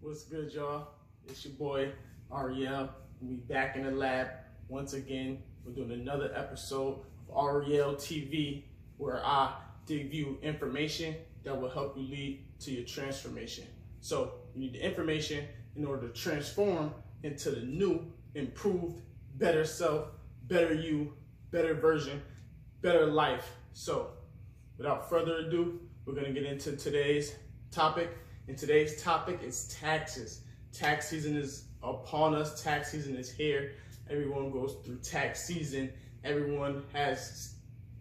What's good, y'all? It's your boy, Ariel. We back in the lab once again. We're doing another episode of Ariel TV where I give you information that will help you lead to your transformation. So you need the information in order to transform into the new, improved, better self, better you, better version, better life. So without further ado, we're gonna get into today's topic. And today's topic is taxes. Tax season is upon us. Tax season is here. Everyone goes through tax season. Everyone has,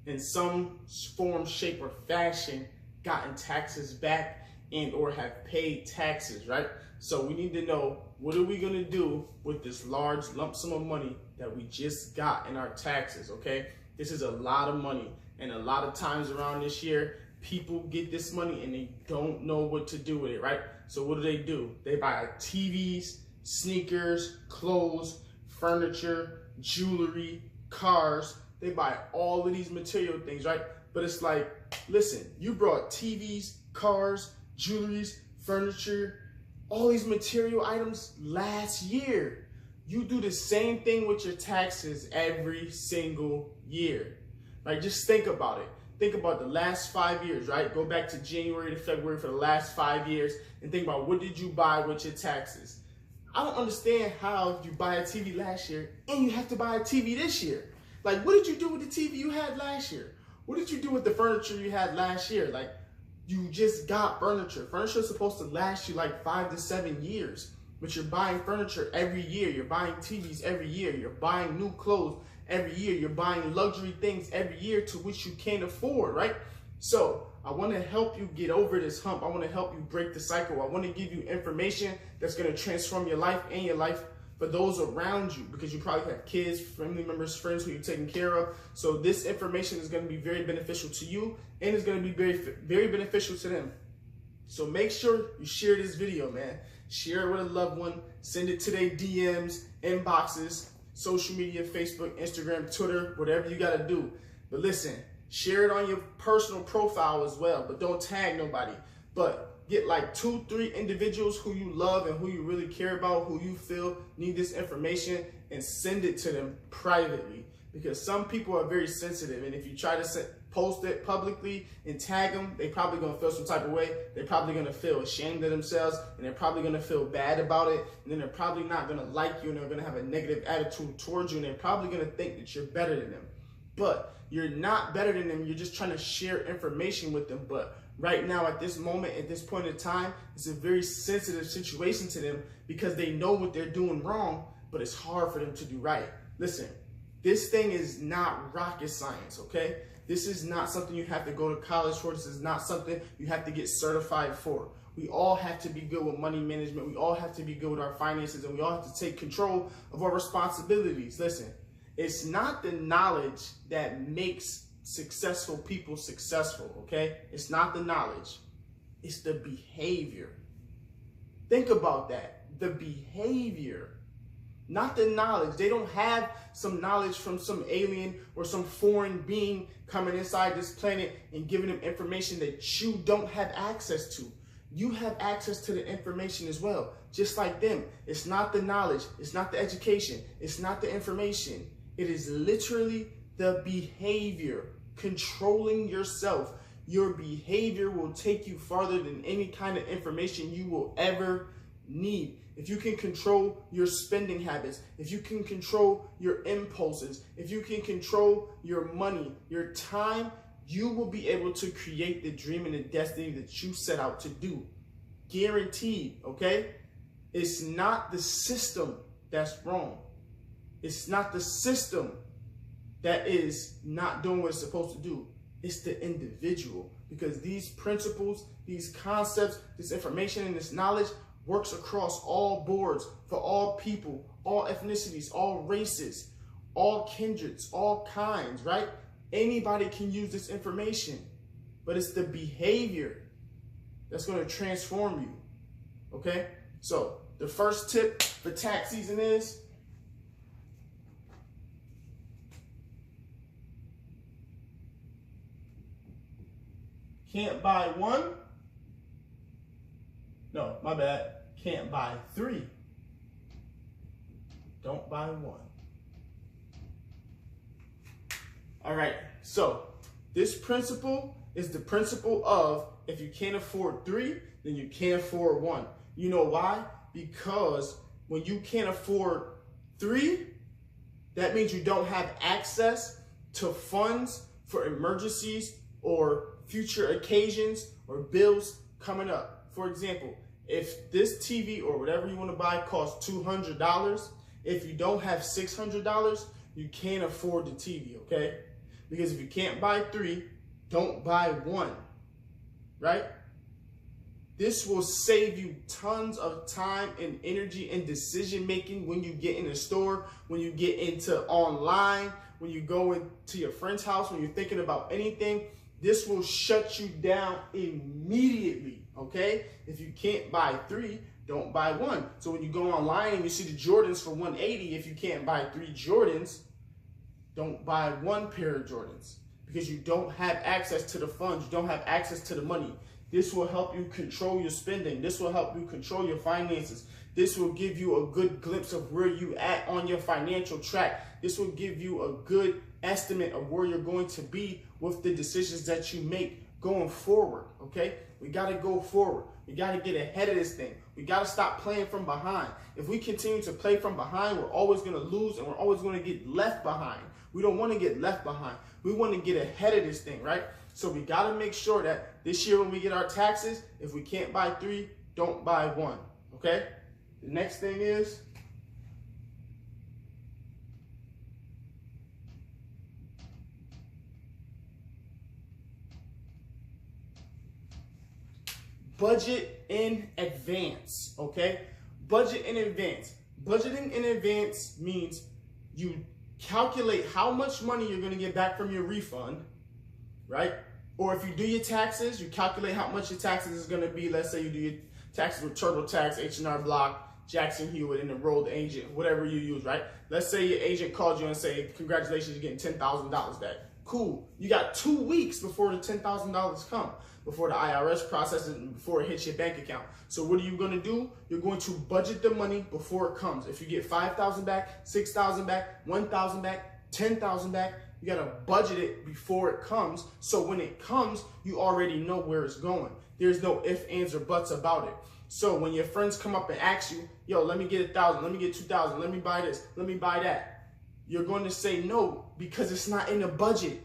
in some form, shape, or fashion, gotten taxes back and or have paid taxes, right? So we need to know, what are we gonna do with this large lump sum of money that we just got in our taxes, okay? This is a lot of money. And a lot of times around this year, people get this money and they don't know what to do with it, right? So what do? They buy TVs, sneakers, clothes, furniture, jewelry, cars. They buy all of these material things, right? But it's like, listen, you brought TVs, cars, jewelries, furniture, all these material items last year. You do the same thing with your taxes every single year, right? Just think about it. Think about the last 5 years, right? Go back to January to February for the last 5 years and think about, what did you buy with your taxes? I don't understand how you buy a TV last year and you have to buy a TV this year. Like, what did you do with the TV you had last year? What did you do with the furniture you had last year? Like, you just got furniture. Furniture is supposed to last you like 5 to 7 years, but you're buying furniture every year. You're buying TVs every year. You're buying new clothes every year. You're buying luxury things every year to which you can't afford, right? So I want to help you get over this hump. I want to help you break the cycle. I want to give you information that's going to transform your life and your life for those around you, because you probably have kids, family members, friends who you're taking care of. So this information is going to be very beneficial to you, and it's going to be very beneficial to them. So make sure you share this video, man. Share it with a loved one. Send it to their DMs, inboxes, social media, Facebook, Instagram, Twitter, whatever you got to do. But listen, share it on your personal profile as well, but don't tag nobody. But get like 2-3 individuals who you love and who you really care about, who you feel need this information, and send it to them privately. Because some people are very sensitive, and if you try to post it publicly and tag them, they probably gonna feel some type of way. They're probably gonna feel ashamed of themselves, and they're probably gonna feel bad about it, and then they're probably not gonna like you, and they're gonna have a negative attitude towards you, and they're probably gonna think that you're better than them. But you're not better than them. You're just trying to share information with them. But right now, at this moment, at this point in time, it's a very sensitive situation to them, because they know what they're doing wrong, but it's hard for them to do right. Listen, this thing is not rocket science, okay? This is not something you have to go to college for. This is not something you have to get certified for. We all have to be good with money management. We all have to be good with our finances, and we all have to take control of our responsibilities. Listen, it's not the knowledge that makes successful people successful, okay? It's not the knowledge. It's the behavior. Think about that. The behavior. Not the knowledge. They don't have some knowledge from some alien or some foreign being coming inside this planet and giving them information that you don't have access to. You have access to the information as well, just like them. It's not the knowledge. It's not the education. It's not the information. It is literally the behavior. Controlling yourself. Your behavior will take you farther than any kind of information you will ever need. If you can control your spending habits, if you can control your impulses, if you can control your money, your time, you will be able to create the dream and the destiny that you set out to do. Guaranteed, okay? It's not the system that's wrong. It's not the system that is not doing what it's supposed to do. It's the individual, because these principles, these concepts, this information, and this knowledge works across all boards, for all people, all ethnicities, all races, all kindreds, all kinds, right? Anybody can use this information, but it's the behavior that's going to transform you, okay? So the first tip for tax season is can't buy one. No, my bad. can't buy 3, don't buy 1. All right, so this principle is the principle of if you can't afford 3, then you can't afford 1. You know why? Because when you can't afford 3, that means you don't have access to funds for emergencies or future occasions or bills coming up. For example, if this TV or whatever you want to buy costs $200, if you don't have $600, you can't afford the TV, okay? Because if you can't buy 3, don't buy 1, right? This will save you tons of time and energy and decision making when you get in a store, when you get into online, when you go into your friend's house, when you're thinking about anything. This will shut you down immediately, okay? If you can't buy 3, don't buy 1. So when you go online and you see the Jordans for $180, if you can't buy 3 Jordans, don't buy 1 pair of Jordans because you don't have access to the funds. You don't have access to the money. This will help you control your spending. This will help you control your finances. This will give you a good glimpse of where you at on your financial track. This will give you a good estimate of where you're going to be with the decisions that you make going forward, okay? We got to go forward. We got to get ahead of this thing. We got to stop playing from behind. If we continue to play from behind, we're always going to lose and we're always going to get left behind. We don't want to get left behind. We want to get ahead of this thing, right? So we got to make sure that this year when we get our taxes, if we can't buy 3, don't buy 1, okay? The next thing is budget in advance, okay? Budget in advance. Budgeting in advance means you calculate how much money you're going to get back from your refund, right? Or if you do your taxes, you calculate how much your taxes is going to be. Let's say you do your taxes with TurboTax, H&R Block, Jackson Hewitt, and enrolled agent, whatever you use, right? Let's say your agent called you and say, congratulations, you're getting $10,000 back. Cool. You got 2 weeks before the $10,000 come, before the IRS processes and before it hits your bank account. So what are you going to do? You're going to budget the money before it comes. If you get $5,000 back, $6,000 back, $1,000 back, $10,000 back, you got to budget it before it comes. So when it comes, you already know where it's going. There's no ifs, ands, or buts about it. So when your friends come up and ask you, yo, let me get 1,000, let me get 2,000, let me buy this, let me buy that, you're going to say no because it's not in the budget.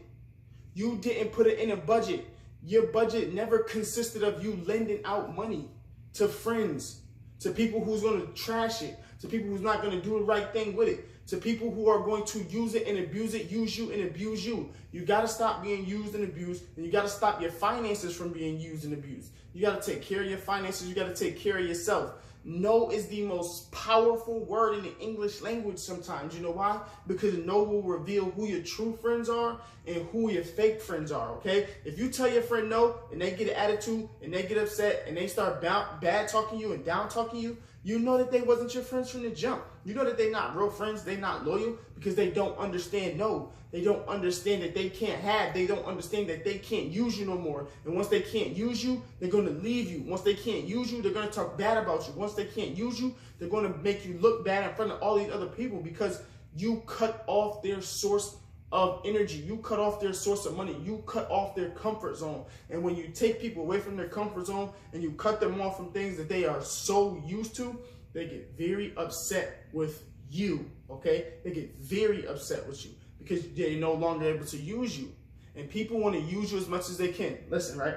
You didn't put it in a budget. Your budget never consisted of you lending out money to friends, to people who's going to trash it, to people who's not going to do the right thing with it, to people who are going to use it and abuse it, use you and abuse you. You got to stop being used and abused, and you got to stop your finances from being used and abused. You got to take care of your finances. You got to take care of yourself. No is the most powerful word in the English language sometimes. You know why? Because no will reveal who your true friends are and who your fake friends are, okay? If you tell your friend no and they get an attitude and they get upset and they start bad talking you and down talking you, you know that they wasn't your friends from the jump. You know that they're not real friends. They're not loyal because they don't understand no. They don't understand that they can't have. They don't understand that they can't use you no more. And once they can't use you, they're going to leave you. Once they can't use you, they're going to talk bad about you. Once they can't use you, they're going to make you look bad in front of all these other people because you cut off their source of energy. You cut off their source of money. You cut off their comfort zone. And when you take people away from their comfort zone and you cut them off from things that they are so used to, they get very upset with you, okay? They get very upset with you because they're no longer able to use you. And people want to use you as much as they can. Listen, right?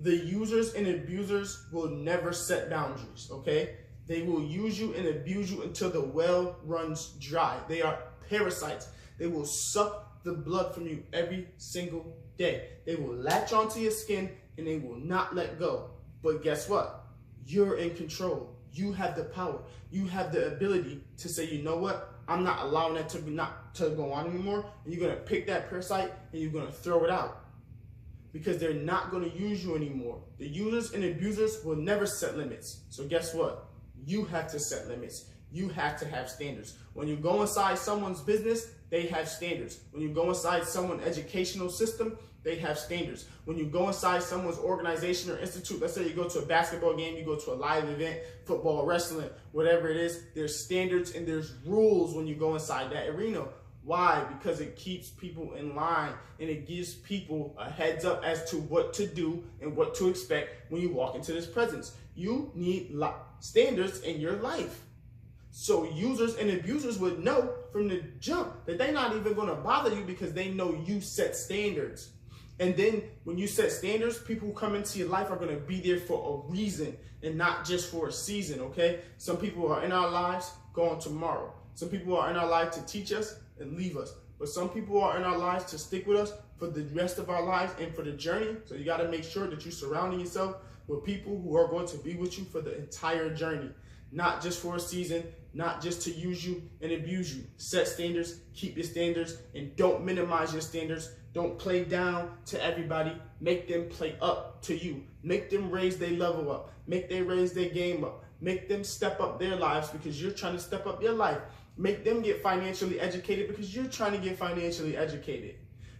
The users and abusers will never set boundaries, okay? They will use you and abuse you until the well runs dry. They are parasites. They will suck the blood from you every single day. They will latch onto your skin and they will not let go. But guess what? You're in control. You have the power. You have the ability to say, you know what? I'm not allowing that to go on anymore. And you're going to pick that parasite and you're going to throw it out. Because they're not going to use you anymore. The users and abusers will never set limits. So guess what? You have to set limits. You have to have standards. When you go inside someone's business, they have standards. When you go inside someone's educational system, they have standards. When you go inside someone's organization or institute, let's say you go to a basketball game, you go to a live event, football, wrestling, whatever it is, there's standards and there's rules when you go inside that arena. Why? Because it keeps people in line and it gives people a heads up as to what to do and what to expect when you walk into this presence. You need standards in your life. So users and abusers would know from the jump that they're not even going to bother you because they know you set standards. And then when you set standards, people who come into your life are going to be there for a reason and not just for a season, okay? Some people are in our lives going tomorrow. Some people are in our life to teach us and leave us. But some people are in our lives to stick with us for the rest of our lives and for the journey. So you got to make sure that you're surrounding yourself with people who are going to be with you for the entire journey. Not just for a season, not just to use you and abuse you. Set standards, keep your standards, and don't minimize your standards. Don't play down to everybody. Make them play up to you. Make them raise their level up. Make them raise their game up. Make them step up their lives because you're trying to step up your life. Make them get financially educated because you're trying to get financially educated.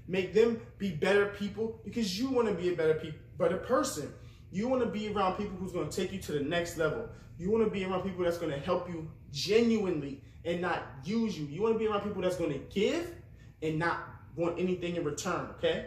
Make them be better people because you want to be a better person. You want to be around people who's going to take you to the next level. You want to be around people that's going to help you genuinely and not use you. You want to be around people that's going to give and not want anything in return, okay?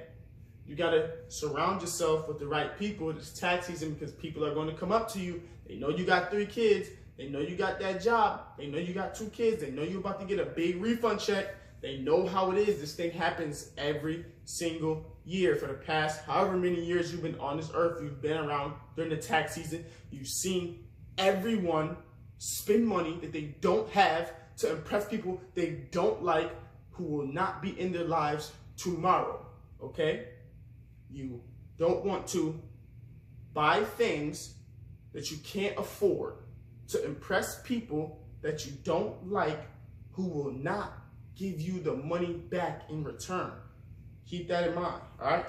You got to surround yourself with the right people. It's tax season because people are going to come up to you. They know you got 3 kids. They know you got that job. They know you got 2 kids. They know you're about to get a big refund check. They know how it is. This thing happens every single year for the past however many years you've been on this earth. You've been around during the tax season. You've seen everyone spend money that they don't have to impress people they don't like who will not be in their lives tomorrow, okay? You don't want to buy things that you can't afford to impress people that you don't like who will not give you the money back in return. Keep that in mind, all right?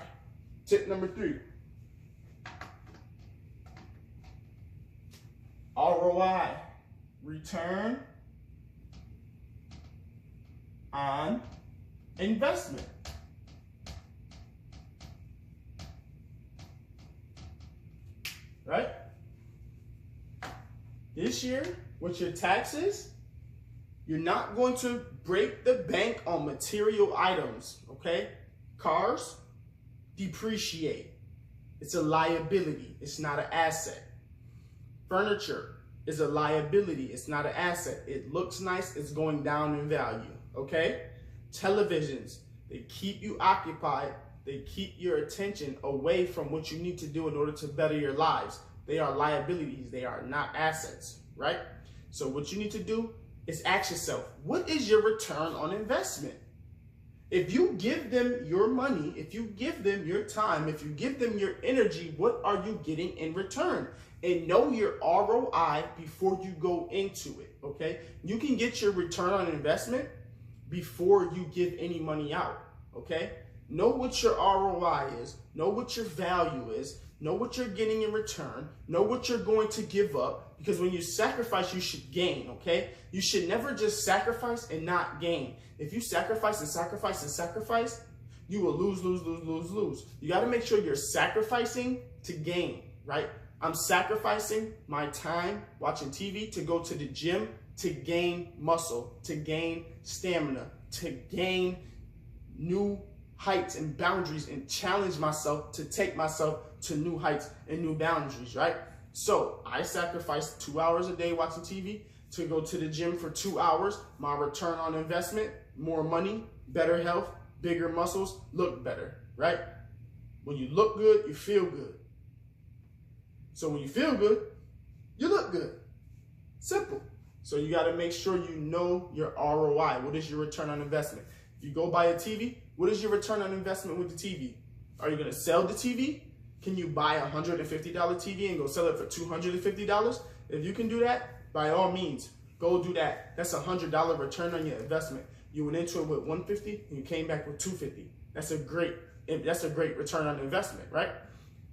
Tip number 3. ROI, return on investment. Right? This year, with your taxes, you're not going to break the bank on material items, okay? Cars depreciate. It's a liability. It's not an asset. Furniture is a liability. It's not an asset. It looks nice. It's going down in value, okay? Televisions, they keep you occupied. They keep your attention away from what you need to do in order to better your lives. They are liabilities. They are not assets, right? So what you need to do is ask yourself, what is your return on investment? If you give them your money, if you give them your time, if you give them your energy, what are you getting in return? And know your ROI before you go into it, okay? You can get your return on investment before you give any money out, okay? Know what your ROI is, know what your value is, know what you're getting in return, know what you're going to give up, because when you sacrifice, you should gain, okay? You should never just sacrifice and not gain. If you sacrifice and sacrifice and sacrifice, you will lose, lose, lose, lose, lose. You got to make sure you're sacrificing to gain, right? I'm sacrificing my time watching TV to go to the gym to gain muscle, to gain stamina, to gain new heights and boundaries and challenge myself to take myself to new heights and new boundaries, right? So I sacrifice 2 hours a day watching TV to go to the gym for 2 hours. My return on investment, more money, better health, bigger muscles, look better, right? When you look good, you feel good. So when you feel good, you look good. Simple. So you got to make sure you know your ROI. What is your return on investment? If you go buy a TV, what is your return on investment with the TV? Are you going to sell the TV? Can you buy a $150 TV and go sell it for $250? If you can do that, by all means, go do that. That's a $100 return on your investment. You went into it with $150 and you came back with $250. That's a great return on investment, right?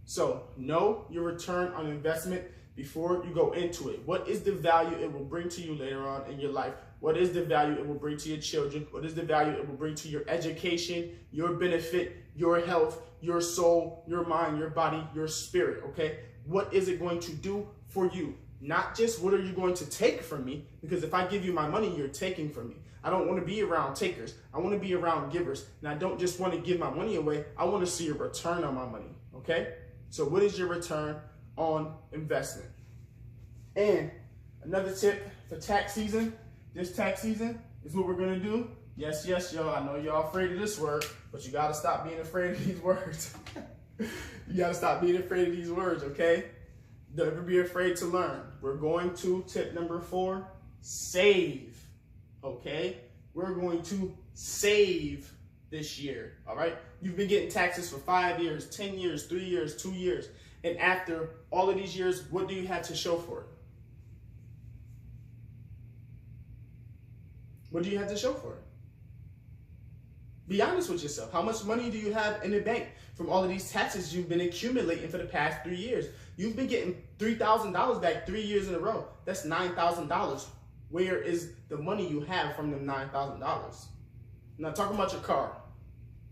So know your return on investment before you go into it. What is the value it will bring to you later on in your life? What is the value it will bring to your children? What is the value it will bring to your education, your benefit, your health, your soul, your mind, your body, your spirit, okay? What is it going to do for you? Not just what are you going to take from me, because if I give you my money, you're taking from me. I don't want to be around takers. I want to be around givers. And I don't just want to give my money away. I want to see a return on my money, okay? So what is your return on investment? And another tip for tax season, this tax season is what we're going to do. Yes, y'all. I know y'all afraid of this word, but you got to stop being afraid of these words. You got to stop being afraid of these words, okay? Don't ever be afraid to learn. We're going to tip number 4, save, okay? We're going to save this year, all right? You've been getting taxes for 5 years, 10 years, 3 years, 2 years. And after all of these years, what do you have to show for it? What do you have to show for it? Be honest with yourself. How much money do you have in the bank from all of these taxes you've been accumulating for the past 3 years? You've been getting $3,000 back 3 years in a row. That's $9,000. Where is the money you have from them $9,000? I'm not talking about your car.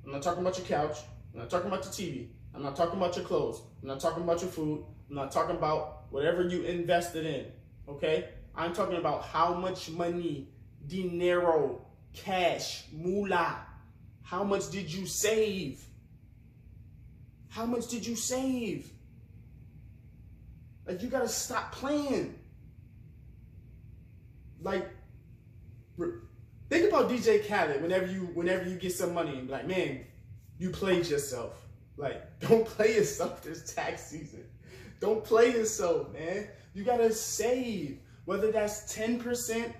I'm not talking about your couch. I'm not talking about your TV. I'm not talking about your clothes. I'm not talking about your food. I'm not talking about whatever you invested in, okay? I'm talking about how much money, dinero, cash, moolah. How much did you save? How much did you save? Like, you gotta stop playing. Like, think about DJ Khaled whenever you get some money and be like, man, you played yourself. Like, don't play yourself this tax season. Don't play yourself, man. You gotta save. Whether that's 10%,